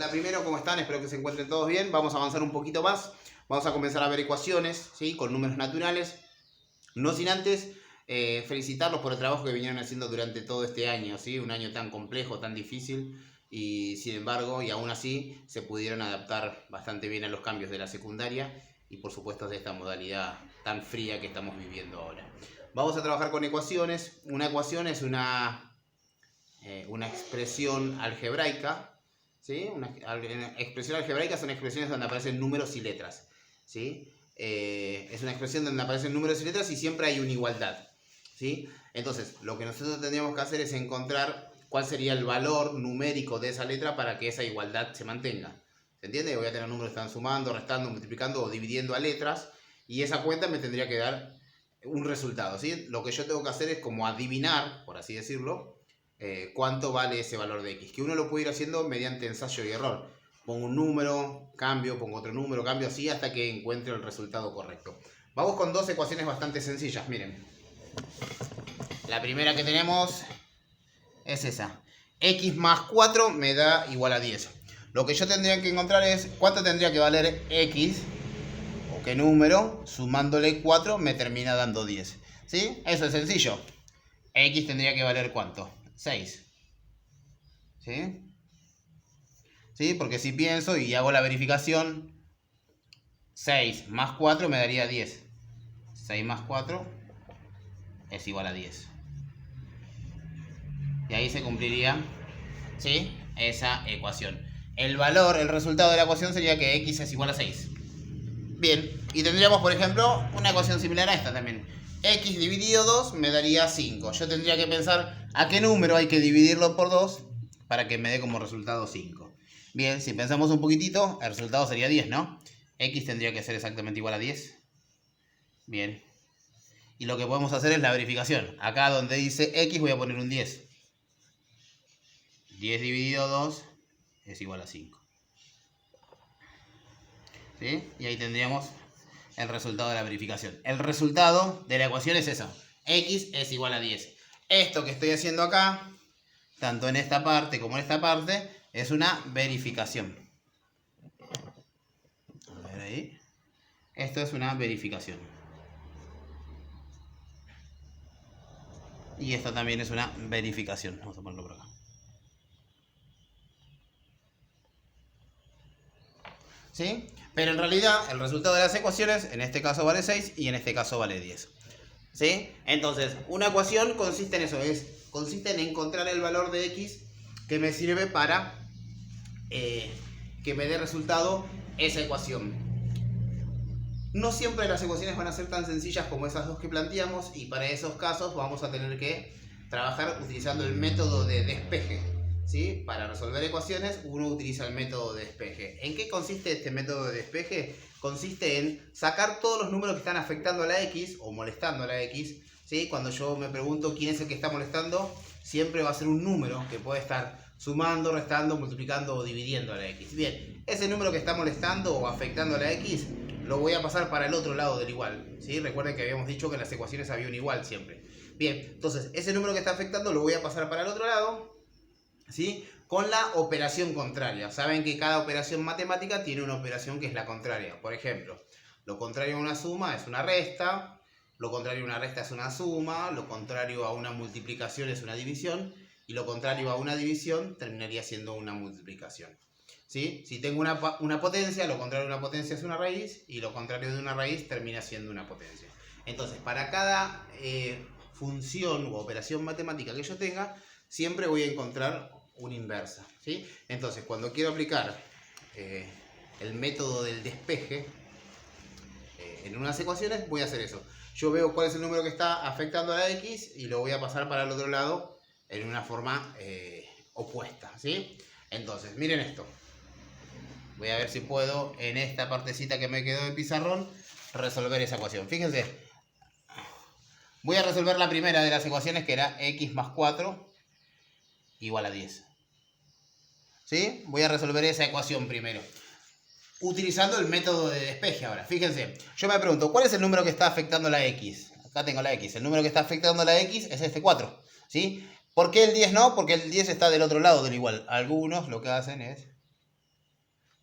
Hola primero, ¿cómo están? Espero que se encuentren todos bien. Vamos a avanzar un poquito más. Vamos a comenzar a ver ecuaciones, ¿sí? Con números naturales. No sin antes felicitarlos por el trabajo que vinieron haciendo durante todo este año, ¿sí? Un año tan complejo, tan difícil. Y sin embargo, y aún así, se pudieron adaptar bastante bien a los cambios de la secundaria y por supuesto de esta modalidad tan fría que estamos viviendo ahora. Vamos a trabajar con ecuaciones. Una ecuación es una expresión algebraica, ¿sí? Una expresión algebraica son expresiones donde aparecen números y letras, ¿sí? Es una expresión donde aparecen números y letras y siempre hay una igualdad, ¿sí? Entonces, lo que nosotros tendríamos que hacer es encontrar cuál sería el valor numérico de esa letra para que esa igualdad se mantenga. ¿Se entiende? Voy a tener números que están sumando, restando, multiplicando o dividiendo a letras y esa cuenta me tendría que dar un resultado, ¿sí? Lo que yo tengo que hacer es como adivinar, por así decirlo, cuánto vale ese valor de x, que uno lo puede ir haciendo mediante ensayo y error. Pongo un número, cambio, pongo otro número, cambio, así hasta que encuentre el resultado correcto. Vamos con dos ecuaciones bastante sencillas, miren. La primera que tenemos es esa. X más 4 me da igual a 10. Lo que yo tendría que encontrar es cuánto tendría que valer x, o qué número, sumándole 4 me termina dando 10. ¿Sí? Eso es sencillo. X tendría que valer ¿cuánto? 6. ¿Sí? ¿Sí? Porque si pienso y hago la verificación, 6 más 4 me daría 10. 6 más 4 es igual a 10. Y ahí se cumpliría, ¿sí?, esa ecuación. El valor, el resultado de la ecuación sería que x es igual a 6. Bien, y tendríamos, por ejemplo, una ecuación similar a esta también. X dividido 2 me daría 5. Yo tendría que pensar a qué número hay que dividirlo por 2 para que me dé como resultado 5. Bien, si pensamos un poquitito, el resultado sería 10, ¿no? X tendría que ser exactamente igual a 10. Bien. Y lo que podemos hacer es la verificación. Acá donde dice X voy a poner un 10. 10 dividido 2 es igual a 5. ¿Sí? Y ahí tendríamos el resultado de la verificación. El resultado de la ecuación es eso. X es igual a 10. Esto que estoy haciendo acá, tanto en esta parte como en esta parte, es una verificación. A ver ahí. Esto es una verificación. Y esto también es una verificación. Vamos a ponerlo por acá. ¿Sí? Pero en realidad el resultado de las ecuaciones en este caso vale 6 y en este caso vale 10. ¿Sí? Entonces, una ecuación consiste en eso, consiste en encontrar el valor de x que me sirve para que me dé resultado esa ecuación. No siempre las ecuaciones van a ser tan sencillas como esas dos que planteamos y para esos casos vamos a tener que trabajar utilizando el método de despeje. ¿Sí? Para resolver ecuaciones uno utiliza el método de despeje. ¿En qué consiste este método de despeje? Consiste en sacar todos los números que están afectando a la x o molestando a la x. ¿Sí? Cuando yo me pregunto quién es el que está molestando, siempre va a ser un número que puede estar sumando, restando, multiplicando o dividiendo a la x. Bien, ese número que está molestando o afectando a la x lo voy a pasar para el otro lado del igual. ¿Sí? Recuerden que habíamos dicho que en las ecuaciones había un igual siempre. Bien, entonces ese número que está afectando lo voy a pasar para el otro lado, ¿sí? Con la operación contraria. Saben que cada operación matemática tiene una operación que es la contraria. Por ejemplo, lo contrario a una suma es una resta, lo contrario a una resta es una suma, lo contrario a una multiplicación es una división y lo contrario a una división terminaría siendo una multiplicación. ¿Sí? Si tengo una potencia, lo contrario a una potencia es una raíz y lo contrario de una raíz termina siendo una potencia. Entonces, para cada función u operación matemática que yo tenga, siempre voy a encontrar una inversa. ¿Sí? Entonces, cuando quiero aplicar el método del despeje en unas ecuaciones, voy a hacer eso. Yo veo cuál es el número que está afectando a la x y lo voy a pasar para el otro lado en una forma opuesta. ¿Sí? Entonces, miren esto. Voy a ver si puedo, en esta partecita que me quedó de pizarrón, resolver esa ecuación. Fíjense, voy a resolver la primera de las ecuaciones, que era x más 4 igual a 10. ¿Sí? Voy a resolver esa ecuación primero, utilizando el método de despeje ahora. Fíjense, yo me pregunto, ¿cuál es el número que está afectando la x? Acá tengo la x. El número que está afectando la x es este 4. ¿Sí? ¿Por qué el 10 no? Porque el 10 está del otro lado del igual. Algunos lo que hacen es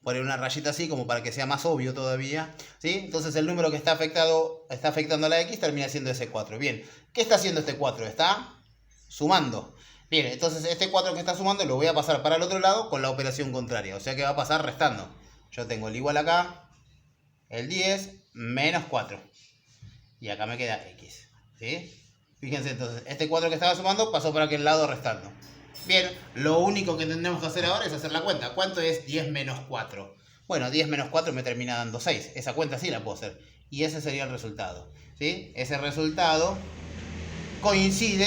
poner una rayita así como para que sea más obvio todavía, ¿sí? Entonces el número que está afectando a la x termina siendo ese 4. Bien, ¿qué está haciendo este 4? Está sumando. Bien, entonces este 4 que está sumando lo voy a pasar para el otro lado con la operación contraria. O sea que va a pasar restando. Yo tengo el igual acá, el 10 menos 4. Y acá me queda x, ¿sí? Fíjense entonces, este 4 que estaba sumando pasó para aquel lado restando. Bien, lo único que tendremos que hacer ahora es hacer la cuenta. ¿Cuánto es 10 menos 4? Bueno, 10 menos 4 me termina dando 6. Esa cuenta sí la puedo hacer. Y ese sería el resultado, ¿sí? Ese resultado coincide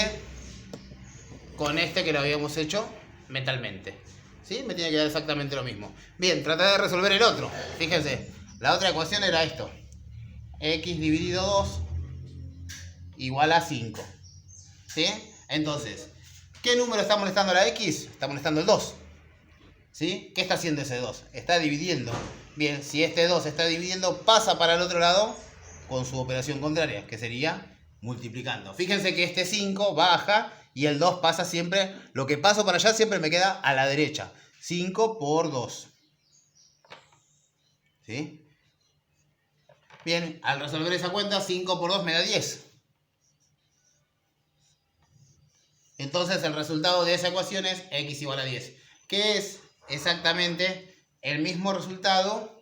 con este que lo habíamos hecho mentalmente, ¿sí? Me tiene que dar exactamente lo mismo. Bien, tratar de resolver el otro. Fíjense, la otra ecuación era esto. X dividido 2 igual a 5, ¿sí? Entonces, ¿qué número está molestando a la X? Está molestando el 2, ¿sí? ¿Qué está haciendo ese 2? Está dividiendo. Bien, si este 2 está dividiendo, pasa para el otro lado con su operación contraria, que sería multiplicando. Fíjense que este 5 baja y el 2 pasa siempre, lo que paso para allá siempre me queda a la derecha. 5 por 2. ¿Sí? Bien, al resolver esa cuenta, 5 por 2 me da 10. Entonces el resultado de esa ecuación es x igual a 10, que es exactamente el mismo resultado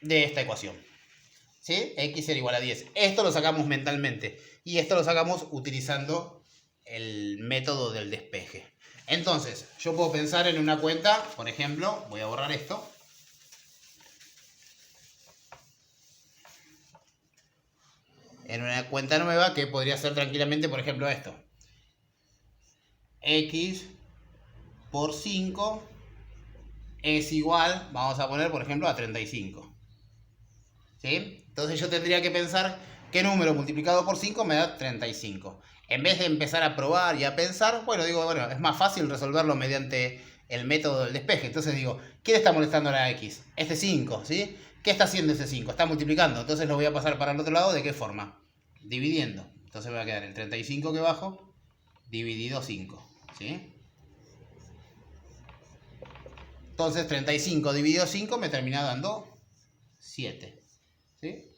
de esta ecuación, ¿sí? X era igual a 10. Esto lo sacamos mentalmente y esto lo sacamos utilizando el método del despeje. Entonces, yo puedo pensar en una cuenta, por ejemplo, voy a borrar esto. En una cuenta nueva que podría ser tranquilamente, por ejemplo, esto. X por 5 es igual, vamos a poner, por ejemplo, a 35. ¿Sí? Entonces yo tendría que pensar qué número multiplicado por 5 me da 35. En vez de empezar a probar y a pensar, bueno, es más fácil resolverlo mediante el método del despeje. Entonces digo, ¿quién está molestando a la X? Este 5, ¿sí? ¿Qué está haciendo ese 5? Está multiplicando. Entonces lo voy a pasar para el otro lado, ¿de qué forma? Dividiendo. Entonces me va a quedar el 35 que bajo dividido 5, ¿sí? Entonces 35 dividido 5 me termina dando 7, ¿sí?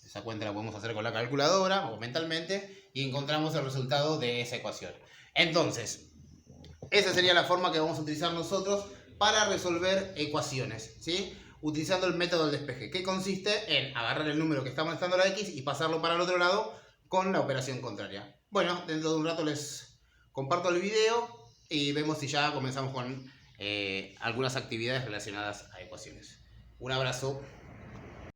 Esa cuenta la podemos hacer con la calculadora o mentalmente y encontramos el resultado de esa ecuación. Entonces, esa sería la forma que vamos a utilizar nosotros para resolver ecuaciones, ¿sí? Utilizando el método del despeje, que consiste en agarrar el número que está molestando a la X y pasarlo para el otro lado con la operación contraria. Bueno, dentro de un rato les comparto el video y vemos si ya comenzamos con algunas actividades relacionadas a ecuaciones. Un abrazo.